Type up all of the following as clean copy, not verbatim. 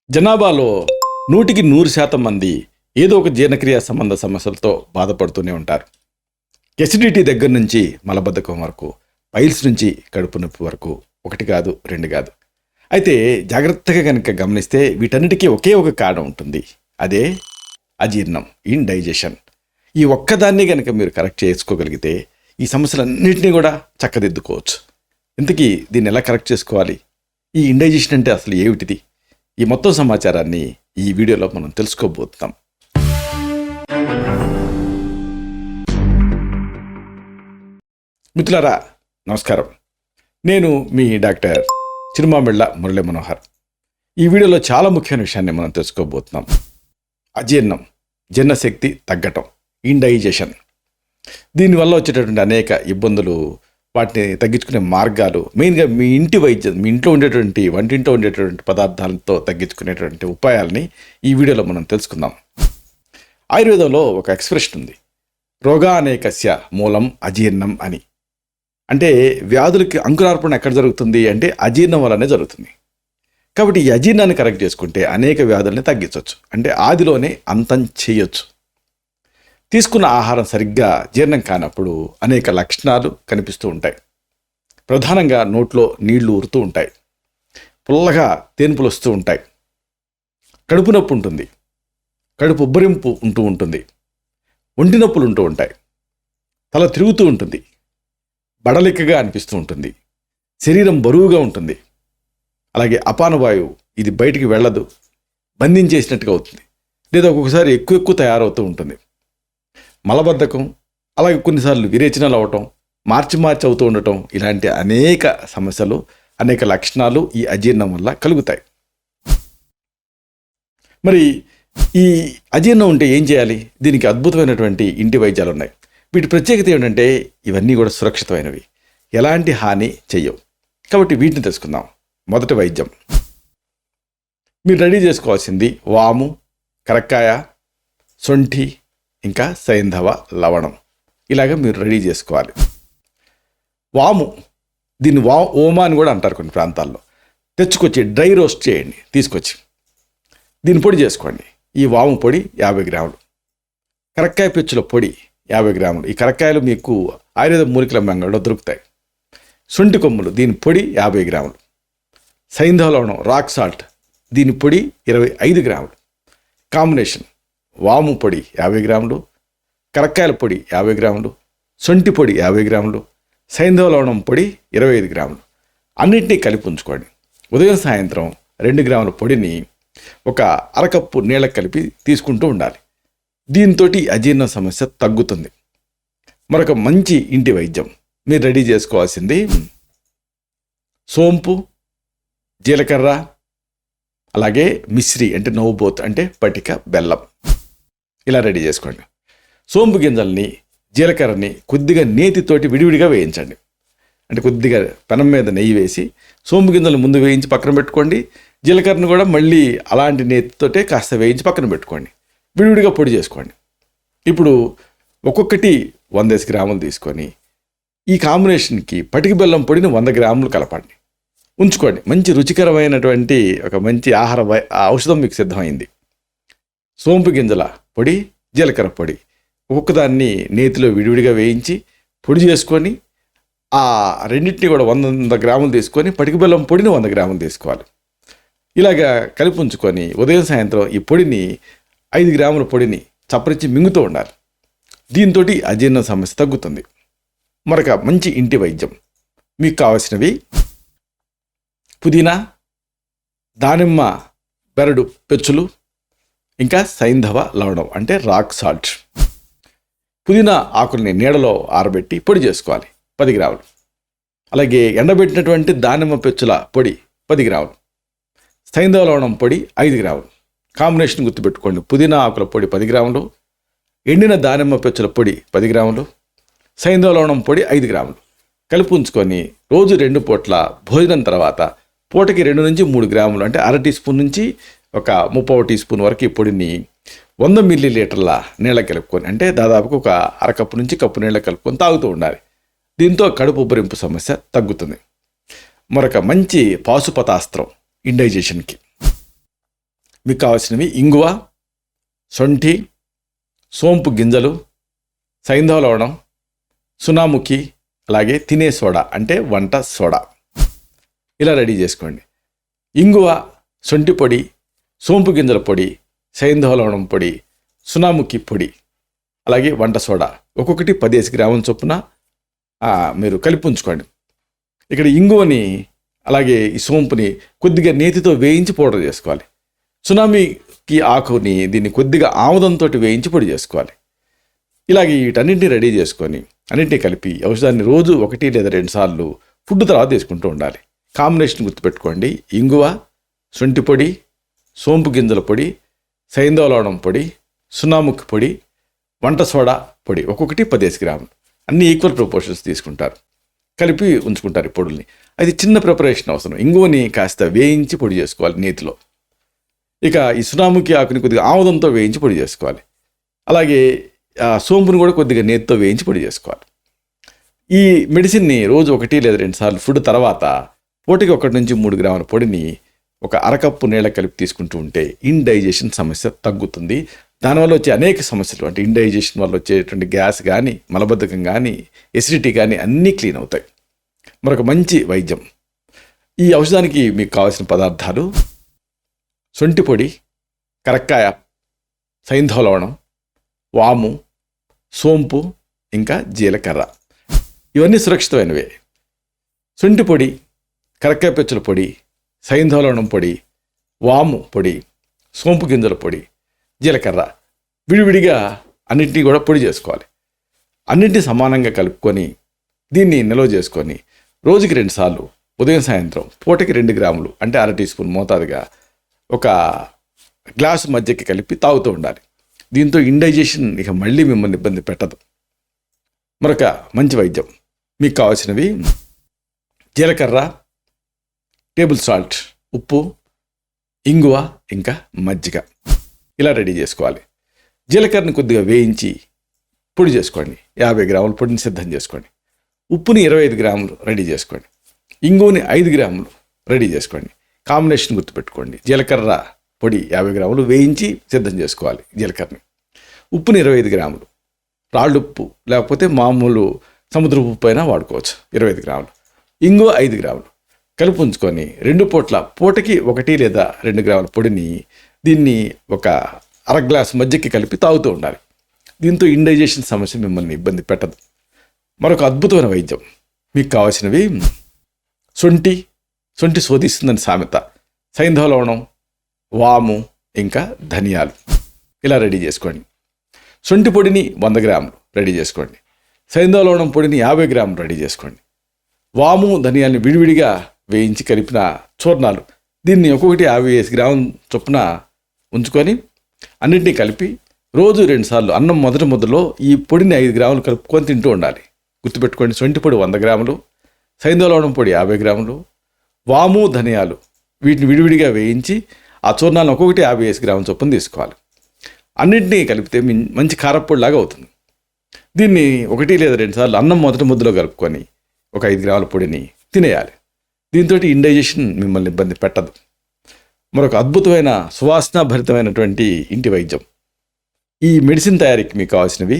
జనాభాలో 100% మంది ఏదో ఒక జీర్ణక్రియ సంబంధ సమస్యలతో బాధపడుతూనే ఉంటారు. ఎసిడిటీ దగ్గర నుంచి మలబద్ధకం వరకు, పైల్స్ నుంచి కడుపు నొప్పి వరకు, ఒకటి కాదు రెండు కాదు. అయితే జాగ్రత్తగా కనుక గమనిస్తే వీటన్నిటికీ ఒకే ఒక కారణం ఉంటుంది. అదే అజీర్ణం, ఇండైజెషన్. ఈ ఒక్కదాన్ని కనుక మీరు కరెక్ట్ చేసుకోగలిగితే ఈ సమస్యలన్నింటినీ కూడా చక్కదిద్దుకోవచ్చు. ఇంతకీ దీన్ని ఎలా కరెక్ట్ చేసుకోవాలి? ఈ ఇండైజెషన్ అంటే అసలు ఏమిటిది? ఈ మొత్తం సమాచారాన్ని ఈ వీడియోలో మనం తెలుసుకోబోతున్నాం. మిత్రులారా నమస్కారం. నేను మీ డాక్టర్ చిరుమామిళ్ళ మురళీ మనోహర్. ఈ వీడియోలో చాలా ముఖ్యమైన విషయాన్ని మనం తెలుసుకోబోతున్నాం. అజీర్ణం, జీర్ణశక్తి తగ్గటం, ఇండైజెషన్. దీనివల్ల వచ్చేటటువంటి అనేక ఇబ్బందులు, వాటిని తగ్గించుకునే మార్గాలు, మెయిన్గా మీ ఇంటి వైద్యం, మీ ఇంట్లో ఉండేటువంటి వంటింట్లో ఉండేటువంటి పదార్థాలతో తగ్గించుకునేటువంటి ఉపాయాలని ఈ వీడియోలో మనం తెలుసుకుందాం. ఆయుర్వేదంలో ఒక ఎక్స్ప్రెషన్ ఉంది, రోగానేకస్య మూలం అజీర్ణం అని. అంటే వ్యాధులకి అంకురార్పణ ఎక్కడ జరుగుతుంది అంటే అజీర్ణం వల్లనే జరుగుతుంది. కాబట్టి ఈ అజీర్ణాన్ని కరెక్ట్ చేసుకుంటే అనేక వ్యాధుల్ని తగ్గించవచ్చు, అంటే ఆదిలోనే అంతం చేయొచ్చు. తీసుకున్న ఆహారం సరిగ్గా జీర్ణం కానప్పుడు అనేక లక్షణాలు కనిపిస్తూ ఉంటాయి. ప్రధానంగా నోట్లో నీళ్లు ఊరుతూ ఉంటాయి, పుల్లగా తేన్పులు వస్తూ ఉంటాయి, కడుపు నొప్పి ఉంటుంది, కడుపు ఉబ్బరింపు ఉంటూ ఉంటుంది, ఒంటి నొప్పులు ఉంటూ ఉంటాయి, తల తిరుగుతూ ఉంటుంది, బడలికగా అనిపిస్తూ ఉంటుంది, శరీరం బరువుగా ఉంటుంది, అలాగే అపానవాయువు ఇది బయటికి వెళ్ళదు, బంధించేసినట్టుగా అవుతుంది, లేదా ఒక్కొక్కసారి ఎక్కువ తయారవుతూ ఉంటుంది. మలబద్ధకం, అలాగే కొన్నిసార్లు విరేచనాలు అవ్వటం, మార్చి అవుతూ ఉండటం, ఇలాంటి అనేక సమస్యలు, అనేక లక్షణాలు ఈ అజీర్ణం వల్ల కలుగుతాయి. మరి ఈ అజీర్ణం ఉంటే ఏం చేయాలి? దీనికి అద్భుతమైనటువంటి ఇంటి వైద్యాలు ఉన్నాయి. వీటి ప్రత్యేకత ఏంటంటే ఇవన్నీ కూడా సురక్షితమైనవి, ఎలాంటి హాని చెయ్యవు. కాబట్టి వీటిని తెలుసుకుందాం. మొదటి వైద్యం, మీరు రెడీ చేసుకోవాల్సింది వాము, కరక్కాయ, సొంఠి, ఇంకా సైంధవ లవణం. ఇలాగ మీరు రెడీ చేసుకోవాలి. వాము, దీన్ని ఓమా అని కూడా అంటారు కొన్ని ప్రాంతాల్లో. తెచ్చుకొచ్చి డ్రై రోస్ట్ చేయండి, తీసుకొచ్చి దీన్ని పొడి చేసుకోండి. ఈ వాము పొడి 50 గ్రాములు, కరక్కాయ పెచ్చుల పొడి 50 గ్రాములు. ఈ కరక్కాయలు మీకు ఆయుర్వేద మూలికల మంగళలో దొరుకుతాయి. శొంఠి కొమ్ములు, దీని పొడి 50 గ్రాములు. సైంధవ లవణం, రాక్ సాల్ట్, దీని పొడి 25 గ్రాములు. కాంబినేషన్ వాము పొడి 50 గ్రాములు, కరక్కాయల పొడి 50 గ్రాములు, సొంటి పొడి 50 గ్రాములు, సైంధవ లవణం పొడి 25 గ్రాములు. అన్నింటినీ కలిపి ఉంచుకోండి. ఉదయం సాయంత్రం 2 గ్రాముల పొడిని ఒక అరకప్పు నీళ్ళకి కలిపి తీసుకుంటూ ఉండాలి. దీంతో అజీర్ణ సమస్య తగ్గుతుంది. మరొక మంచి ఇంటి వైద్యం, మీరు రెడీ చేసుకోవాల్సింది సోంపు, జీలకర్ర, అలాగే మిశ్రి అంటే నవ్వుబోత్ అంటే పటిక బెల్లం. ఇలా రెడీ చేసుకోండి. సోంపు గింజల్ని, జీలకర్రని కొద్దిగా నేతితోటి విడివిడిగా వేయించండి. అంటే కొద్దిగా పెనం మీద నెయ్యి వేసి సోంపు గింజలు ముందు వేయించి పక్కన పెట్టుకోండి. జీలకర్రను కూడా మళ్ళీ అలాంటి నేతితోటే కాస్త వేయించి పక్కన పెట్టుకోండి. విడివిడిగా పొడి చేసుకోండి. ఇప్పుడు ఒక్కొక్కటి 100 గ్రాములు తీసుకొని ఈ కాంబినేషన్కి పటిక బెల్లం పొడిని 100 గ్రాములు కలపండి, ఉంచుకోండి. మంచి రుచికరమైనటువంటి ఒక మంచి ఔషధం మీకు సిద్ధమైంది. సోంపు గింజల పొడి, జీలకర్ర పొడి ఒక్కొక్కదాన్ని నేతిలో విడివిడిగా వేయించి పొడి చేసుకొని ఆ రెండింటిని కూడా 100 గ్రాములు తీసుకొని పటిక బెల్లం పొడిని 100 గ్రాములు తీసుకోవాలి. ఇలాగా కలిపి ఉంచుకొని ఉదయం సాయంత్రం ఈ పొడిని 5 గ్రాముల పొడిని చప్పరించి మింగుతూ ఉండాలి. దీంతో అజీర్ణ సమస్య తగ్గుతుంది. మరొక మంచి ఇంటి వైద్యం, మీకు కావాల్సినవి పుదీనా, దానిమ్మ బెరడు పెచ్చులు, ఇంకా సైంధవ లవణం అంటే రాక్ సాల్ట్. పుదీనా ఆకుల్ని నీడలో ఆరబెట్టి పొడి చేసుకోవాలి 10 గ్రాములు. అలాగే ఎండబెట్టినటువంటి దానిమ్మ పెచ్చుల పొడి 10 గ్రాములు, సైంధవ లవణం పొడి 5 గ్రాములు. కాంబినేషన్ గుర్తుపెట్టుకోండి, పుదీనా ఆకుల పొడి 10 గ్రాములు, ఎండిన దానిమ్మ పెచ్చుల పొడి 10 గ్రాములు, సైంధవ లవణం పొడి 5 గ్రాములు. కలిపి ఉంచుకొని రోజు 2 పూట్ల భోజనం తర్వాత పూటకి 2 నుంచి 3 గ్రాములు అంటే అర టీ స్పూన్ నుంచి ఒక 30 టీ స్పూన్ వరకు ఈ పొడిని 100 మిల్లీలీటర్ల నీళ్ళ కలుపుకొని, అంటే దాదాపుగా ఒక అరకప్పు నుంచి కప్పు నీళ్ళ కలుపుకొని తాగుతూ ఉండాలి. దీంతో కడుపు ఉబ్బరింపు సమస్య తగ్గుతుంది. మరొక మంచి పాశుపతాస్త్రం ఇండైజెషన్కి, మీకు కావాల్సినవి ఇంగువ, శొంఠి, సోంపు గింజలు, సైంధవ లవణం, సునాముఖి, అలాగే తినే సోడా అంటే వంట సోడా. ఇలా రెడీ చేసుకోండి. ఇంగువ, శొంఠి పొడి, సోంపు గింజల పొడి, సైంధవ లవణం పొడి, సునాముఖి పొడి, అలాగే వంట సోడా ఒక్కొక్కటి 15 గ్రాముల చొప్పున మీరు కలిపి ఉంచుకోండి. ఇక్కడ ఇంగువని అలాగే ఈ సోంపుని కొద్దిగా నేతితో వేయించి పౌడర్ చేసుకోవాలి. సునామీకి ఆకుని దీన్ని కొద్దిగా ఆముదంతో వేయించి పొడి చేసుకోవాలి. ఇలాగే వీటన్నింటినీ రెడీ చేసుకొని అన్నింటినీ కలిపి ఔషధాన్ని రోజు 1 లేదా 2 సార్లు ఫుడ్ తర్వాత తీసుకుంటూ ఉండాలి. కాంబినేషన్ గుర్తుపెట్టుకోండి: ఇంగువ, శొంఠి పొడి, సోంపు గింజల పొడి, సైంధవ లవణం పొడి, సునాముఖి పొడి, వంట సోడా పొడి ఒక్కొక్కటి 15 గ్రాములు. అన్ని ఈక్వల్ ప్రపోర్షన్స్ తీసుకుంటారు, కలిపి ఉంచుకుంటారు ఈ పొడుల్ని. అది చిన్న ప్రిపరేషన్ అవసరం. ఇంగువని కాస్త వేయించి పొడి చేసుకోవాలి నేతిలో. ఇక ఈ సునాముఖి ఆకుని కొద్దిగా ఆముదంతో వేయించి పొడి చేసుకోవాలి. అలాగే సోంపుని కూడా కొద్దిగా నేతితో వేయించి పొడి చేసుకోవాలి. ఈ మెడిసిన్ని రోజు 1 లేదా 2 సార్లు ఫుడ్ తర్వాత పూటకి 1 నుంచి 3 గ్రాముల పొడిని ఒక అరకప్పు నీళ్ళ కలిపి తీసుకుంటూ ఉంటే ఇండైజెషన్ సమస్య తగ్గుతుంది. దానివల్ల వచ్చే అనేక సమస్యలు అంటే ఇండైజెషన్ వల్ల వచ్చేటువంటి గ్యాస్ కానీ, మలబద్ధకం కానీ, ఎసిడిటీ కానీ అన్నీ క్లీన్ అవుతాయి. మరొక మంచి వైద్యం. ఈ ఔషధానికి మీకు కావాల్సిన పదార్థాలు: శొంఠి పొడి, కరక్కాయ, సైంధవ లవణం, వాము, సోంపు, ఇంకా జీలకర్ర. ఇవన్నీ సురక్షితమైనవే. శొంఠి పొడి, కరక్కాయ పెచ్చుల పొడి, సైంధవ లవణం పొడి, వాము పొడి, సోంపు గింజల పొడి, జీలకర్ర విడివిడిగా అన్నింటినీ కూడా పొడి చేసుకోవాలి. అన్నింటినీ సమానంగా కలుపుకొని దీన్ని నిల్వ చేసుకొని రోజుకి 2 సార్లు ఉదయం సాయంత్రం పూటకి 2 గ్రాములు అంటే 1/2 టీ స్పూన్ మోతాదుగా ఒక గ్లాసు మజ్జిగకి కలిపి తాగుతూ ఉండాలి. దీంతో ఇండైజెషన్ ఇక మళ్ళీ మిమ్మల్ని ఇబ్బంది పెట్టదు. మరొక మంచి వైద్యం. మీకు కావాల్సినవి జీలకర్ర, టేబుల్ సాల్ట్, ఉప్పు, ఇంగువ, ఇంకా మజ్జిగ. ఇలా రెడీ చేసుకోవాలి. జీలకర్రని కొద్దిగా వేయించి పొడి చేసుకోండి. 50 గ్రాముల పొడిని సిద్ధం చేసుకోండి. ఉప్పుని 25 గ్రాములు రెడీ చేసుకోండి. ఇంగువని 5 గ్రాములు రెడీ చేసుకోండి. కాంబినేషన్ గుర్తుపెట్టుకోండి: జీలకర్ర పొడి 50 గ్రాములు వేయించి సిద్ధం చేసుకోవాలి. జీలకర్రని, ఉప్పుని 25 గ్రాములు, రాళ్ళుప్పు లేకపోతే మామూలు సముద్ర ఉప్పు అయినా వాడుకోవచ్చు 25 గ్రాములు, ఇంగువ 5 గ్రాములు కలిపి ఉంచుకొని 2 పూట్ల పూటకి 1 లేదా 2 గ్రాముల పొడిని దీన్ని ఒక అర గ్లాసు మజ్జిగకి కలిపి తాగుతూ ఉండాలి. దీంతో ఇండైజెషన్ సమస్య మిమ్మల్ని ఇబ్బంది పెట్టదు. మరొక అద్భుతమైన వైద్యం. మీకు కావాల్సినవి శొంఠి శోధిస్తుందని సామెత, సైంధవ లవణం, వాము, ఇంకా ధనియాలు. ఇలా రెడీ చేసుకోండి. శొంఠి పొడిని 100 గ్రాములు రెడీ చేసుకోండి. సైంధవ లవణం పొడిని 50 గ్రాములు రెడీ చేసుకోండి. వాము, ధనియాలని విడివిడిగా వేయించి కలిపిన చూర్ణాలు దీన్ని ఒక్కొక్కటి 50 గ్రాముల చొప్పున ఉంచుకొని అన్నింటినీ కలిపి రోజు 2 సార్లు అన్నం మొదటి ముద్దలో ఈ పొడిని 5 గ్రాములు కలుపుకొని తింటూ ఉండాలి. గుర్తుపెట్టుకోండి: శొంఠి పొడి 100 గ్రాములు, సైంధవ లవణం పొడి 50 గ్రాములు, వాము, ధనియాలు వీటిని విడివిడిగా వేయించి ఆ చూర్ణాలను ఒక్కొక్కటి 50 గ్రాముల చొప్పున తీసుకోవాలి. అన్నింటినీ కలిపితే మంచి కారప్పొడిలాగా అవుతుంది. దీన్ని 1 లేదా 2 సార్లు అన్నం మొదటి ముద్దలో కలుపుకొని ఒక 5 గ్రాముల పొడిని తినేయాలి. దీంతో ఇండైజెషన్ మిమ్మల్ని ఇబ్బంది పెట్టదు. మరొక అద్భుతమైన సువాసన భరితమైనటువంటి ఇంటి వైద్యం. ఈ మెడిసిన్ తయారీకి మీకు కావాల్సినవి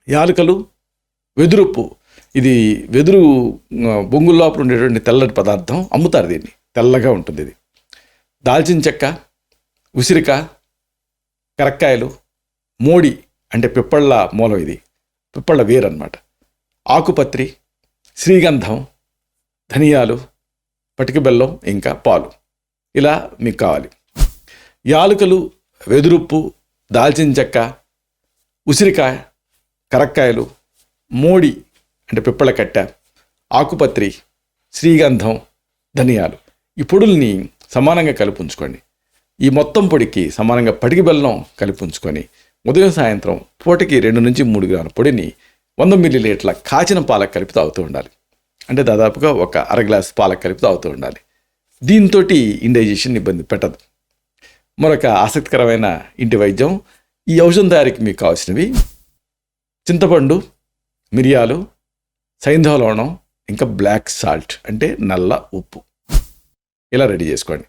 యాలకులు, వెదురుప్పు. ఇది వెదురు బొంగుల లోపల ఉండేటువంటి తెల్లటి పదార్థం. అమ్ముతారు దీన్ని, తెల్లగా ఉంటుంది ఇది. దాల్చిన చెక్క, ఉసిరిక, కరక్కాయలు, మోడి అంటే పిప్పళ్ళ మూలం, ఇది పిప్పళ్ళ వేరు అన్నమాట, ఆకుపత్రి, శ్రీగంధం, ధనియాలు, పటిక బెల్లం, ఇంకా పాలు. ఇలా మీకు కావాలి. యాలకులు, వెదురుప్పు, దాల్చిన చెక్క, ఉసిరికాయ, కరక్కాయలు, మోడి అంటే పిప్పళ కట్టె, ఆకుపత్రి, శ్రీగంధం, ధనియాలు. ఈ పొడుల్ని సమానంగా కలిపి ఉంచుకోండి. ఈ మొత్తం పొడికి సమానంగా పటిక బెల్లం కలిపి ఉంచుకొని ఉదయం సాయంత్రం పూటకి 2 నుంచి 3 గ్రాముల పొడిని 100 మిల్లీలీటర్ల కాచిన పాలకు కలిపి తాగుతూ ఉండాలి. అంటే దాదాపుగా ఒక అర గ్లాసు పాలకు కలిపి తాగుతూ ఉండాలి. దీంతో ఇండైజెషన్ ఇబ్బంది పెట్టదు. మరొక ఆసక్తికరమైన ఇంటి వైద్యం. ఈ ఔషధం తయారీకి మీకు కావాల్సినవి చింతపండు, మిరియాలు, సైంధవ లవణం, ఇంకా బ్లాక్ సాల్ట్ అంటే నల్ల ఉప్పు. ఇలా రెడీ చేసుకోండి.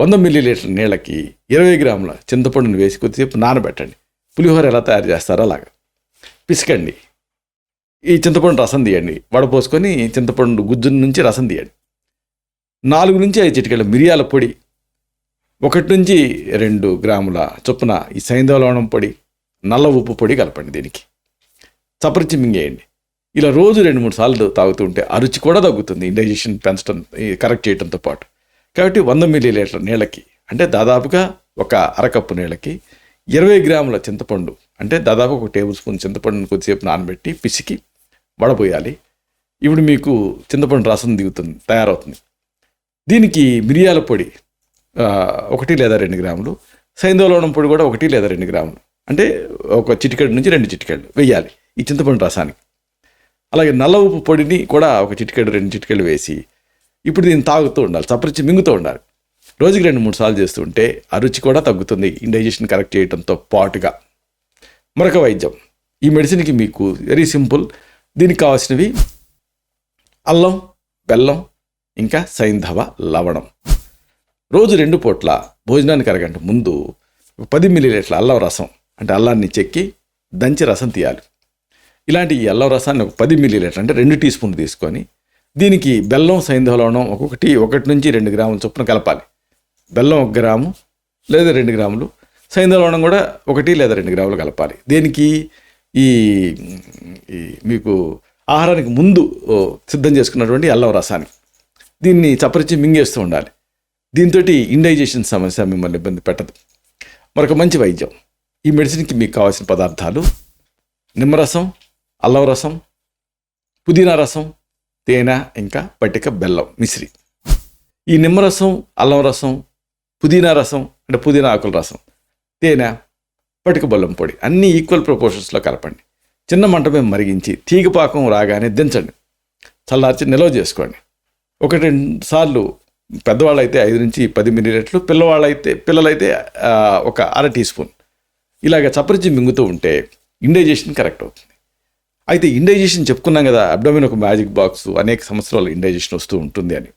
100 మిల్లీలీటర్ నీళ్ళకి 20 గ్రాముల చింతపండుని వేసి కొద్దిసేపు నానబెట్టండి. పులిహోర ఎలా తయారు చేస్తారో అలాగా పిసకండి. ఈ చింతపండు రసం తీయండి. వడపోసుకొని చింతపండు గుజ్జు నుంచి రసం తీయండి. 4 నుంచి 5 చిటికెళ్ళ మిరియాల పొడి, 1 నుంచి 2 గ్రాముల చొప్పున ఈ సైంధవ లవణం పొడి, నల్ల ఉప్పు పొడి కలపండి. దీనికి చప్పరిచి మింగేయండి. ఇలా రోజు 2-3 సార్లు తాగుతూ ఉంటే ఆ రుచి కూడా తగ్గుతుంది, ఇండైజెషన్ పెంచడం కరెక్ట్ చేయడంతో పాటు. కాబట్టి 100 మిల్లీలీటర్ నీళ్ళకి అంటే దాదాపుగా ఒక అరకప్పు నీళ్ళకి 20 గ్రాముల చింతపండు అంటే దాదాపు 1 టేబుల్ స్పూన్ చింతపండుని కొద్దిసేపు నానబెట్టి పిసికి వడపోయాలి. ఇప్పుడు మీకు చింతపండు రసం తయారవుతుంది. దీనికి మిరియాల పొడి 1 లేదా 2 గ్రాములు, సైంధవ లవణం పొడి కూడా 1 లేదా 2 గ్రాములు అంటే 1 చిటికెడు నుంచి 2 చిటికెళ్ళు వేయాలి ఈ చింతపండు రసానికి. అలాగే నల్ల ఉప్పు పొడిని కూడా 1 చిటికెడు 2 చిటికెళ్ళు వేసి ఇప్పుడు దీన్ని తాగుతూ ఉండాలి, చప్పరించి మింగుతూ ఉండాలి. రోజుకి 2-3 సార్లు చేస్తూ ఉంటే ఆ రుచి కూడా తగ్గుతుంది, ఇండైజెషన్ కరెక్ట్ చేయడంతో పాటుగా. మరొక వైద్యం, ఈ మెడిసిన్కి మీకు వెరీ సింపుల్. దీనికి కావాల్సినవి అల్లం, బెల్లం, ఇంకా సైంధవ లవణం. రోజు 2 పూట్ల భోజనానికి అరగంట ముందు 10 మిల్లీలీటర్ల అల్లం రసం అంటే అల్లాన్ని చెక్కి దంచి రసం తీయాలి. ఇలాంటి ఈ అల్లం రసాన్ని 10 మిల్లీలీటర్ అంటే 2 టీ స్పూన్లు తీసుకొని దీనికి బెల్లం, సైంధవ లవణం 1 నుంచి 2 గ్రాముల చొప్పున కలపాలి. బెల్లం 1 గ్రాము లేదా 2 గ్రాములు, సైంధవ లవణం కూడా 1 లేదా 2 గ్రాములు కలపాలి. దేనికి ఈ మీకు ఆహారానికి ముందు సిద్ధం చేసుకున్నటువంటి అల్లం రసాన్ని దీన్ని చప్పరించి మింగేస్తూ ఉండాలి. దీంతో ఇండైజెషన్ సమస్య మిమ్మల్ని ఇబ్బంది పెట్టదు. మరొక మంచి వైద్యం, ఈ మెడిసిన్కి మీకు కావాల్సిన పదార్థాలు నిమ్మరసం, అల్లం రసం, పుదీనా రసం, తేనె, ఇంకా పట్టిక బెల్లం మిశ్రి. ఈ నిమ్మరసం, అల్లం రసం, పుదీనా రసం అంటే పుదీనా ఆకుల రసం, తేనె, పట్టిక బెల్లం పొడి అన్నీ ఈక్వల్ ప్రపోర్షన్స్లో కలపండి. చిన్న మంట మీద మరిగించి తీగపాకం రాగానే దించండి. చల్లార్చి నిల్వ చేసుకోండి. 1-2 సార్లు పెద్దవాళ్ళైతే 5 నుంచి 10 మిల్లీలీటర్లు, పిల్లలైతే 1/2 టీ స్పూన్ ఇలాగ చప్పరించి మింగుతూ ఉంటే ఇండైజెషన్ కరెక్ట్ అవుతుంది. అయితే ఇండైజెషన్ చెప్పుకున్నాం కదా, అబ్డోమిన్ ఒక మ్యాజిక్ బాక్స్, అనేక సంవత్సరాలు ఇండైజెషన్ వస్తూ ఉంటుంది అని.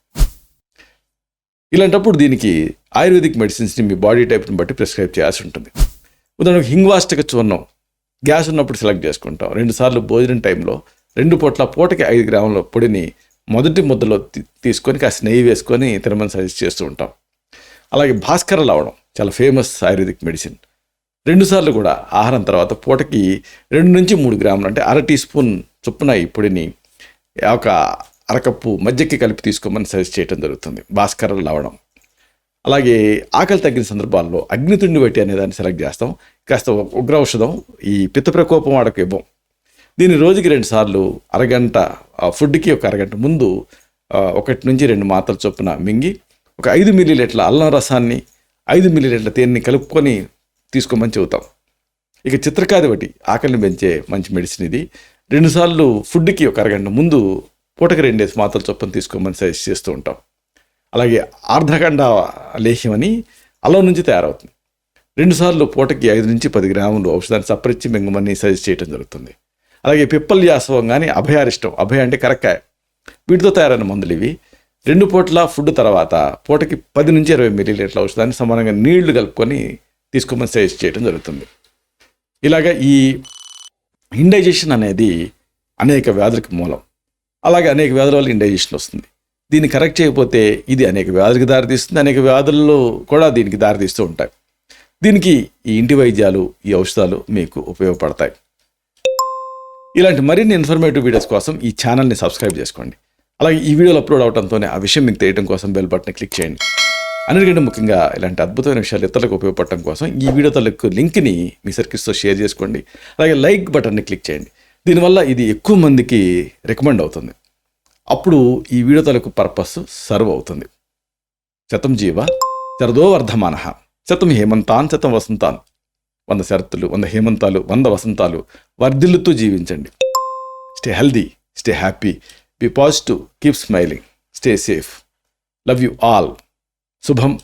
ఇలాంటప్పుడు దీనికి ఆయుర్వేదిక్ మెడిసిన్స్ని మీ బాడీ టైప్ని బట్టి ప్రిస్క్రైబ్ చేయాల్సి ఉంటుంది. ఉదాహరణకు హింగ్వాష్టక చూర్ణం గ్యాస్ ఉన్నప్పుడు సెలెక్ట్ చేసుకుంటాం. 2 సార్లు భోజనం టైంలో 2 పూట్ల పూటకి 5 గ్రాముల పొడిని మొదటి ముద్దలో తీసుకొని కాస్త నెయ్యి వేసుకొని తినమని సజెస్ట్ చేస్తూ ఉంటాం. అలాగే భాస్కర లవణం చాలా ఫేమస్ ఆయుర్వేదిక్ మెడిసిన్. 2 సార్లు కూడా ఆహారం తర్వాత పూటకి 2 నుంచి 3 గ్రాములు అంటే 1/2 టీ స్పూన్ చొప్పున ఈ పొడిని 1 అరకప్పు మజ్జిగకి కలిపి తీసుకోమని సజెస్ట్ చేయడం జరుగుతుంది, భాస్కర లవణం. అలాగే ఆకలి తగ్గిన సందర్భాల్లో అగ్నితుండి వట్టి అనే దాన్ని సెలెక్ట్ చేస్తాం. కాస్త ఉగ్ర ఔషధం, ఈ పిత్త ప్రకోపం వాడకు ఇవ్వం. దీన్ని రోజుకి 2 సార్లు అరగంట ఫుడ్కి 1 అరగంట ముందు 1 నుంచి 2 మాత్రల చొప్పున మింగి 5 మిల్లీలీటర్ల అల్లం రసాన్ని 5 మిల్లీలీటర్ల తేనెని కలుపుకొని తీసుకోమని చెబుతాం. ఇక చిత్రకాది ఒకటి ఆకలిని పెంచే మంచి మెడిసిన్ ఇది. 2 సార్లు ఫుడ్కి 1 అరగంట ముందు పూటకి 2 మాత్రల చొప్పున తీసుకోమని సజెస్ట్ చేస్తూ ఉంటాం. అలాగే ఆర్ద్రకండ లేహ్యం అని అల్లం నుంచి తయారవుతుంది. 2 సార్లు పూటకి 5 నుంచి 10 గ్రాములు ఔషధాన్ని చప్పరించి మింగమని సజెస్ట్ చేయడం జరుగుతుంది. అలాగే పిప్పల్యాసవం కానీ అభయారిష్టం, అభయ అంటే కరక్కాయ, వీటితో తయారైన మందులు ఇవి. 2 పూట్ల ఫుడ్ తర్వాత పూటకి 10 నుంచి 20 మిల్లీలీటర్ల ఔషధాన్ని సమానంగా నీళ్లు కలుపుకొని తీసుకోమని సజెస్ట్ చేయడం జరుగుతుంది. ఇలాగ ఈ ఇండైజెషన్ అనేది అనేక వ్యాధులకు మూలం. అలాగే అనేక వ్యాధుల వల్ల ఇండైజెషన్ వస్తుంది. దీన్ని కరెక్ట్ చేయకపోతే ఇది అనేక వ్యాధులకు దారితీస్తుంది, అనేక వ్యాధుల్లో కూడా దీనికి దారితీస్తూ ఉంటాయి. దీనికి ఈ ఇంటి వైద్యాలు, ఈ ఔషధాలు మీకు ఉపయోగపడతాయి. ఇలాంటి మరిన్ని ఇన్ఫర్మేటివ్ వీడియోస్ కోసం ఈ ఛానల్ని సబ్స్క్రైబ్ చేసుకోండి. అలాగే ఈ వీడియోలు అప్లోడ్ అవడంతోనే ఆ విషయం మీకు తెలియడం కోసం బెల్ బటన్ క్లిక్ చేయండి. అన్నిటికంటే ముఖ్యంగా ఇలాంటి అద్భుతమైన విషయాలు ఇతరులకు ఉపయోగపడటం కోసం ఈ వీడియో తాలూకు లింక్ని మీ సర్కిల్స్తో షేర్ చేసుకోండి. అలాగే లైక్ బటన్ని క్లిక్ చేయండి. దీనివల్ల ఇది ఎక్కువ మందికి రికమెండ్ అవుతుంది. అప్పుడు ఈ వీడియో తాలూకు పర్పస్ సర్వ్ అవుతుంది. శతం జీవ శరదో వర్ధమానః, శతం హేమంతాన్ శతం వసంతాన్. 100 శరత్తులు, 100 హేమంతాలు, 100 వసంతాలు వర్ధిల్లుతూ జీవించండి. Stay healthy, stay happy, be positive, keep smiling, stay safe. Love you all. శుభం.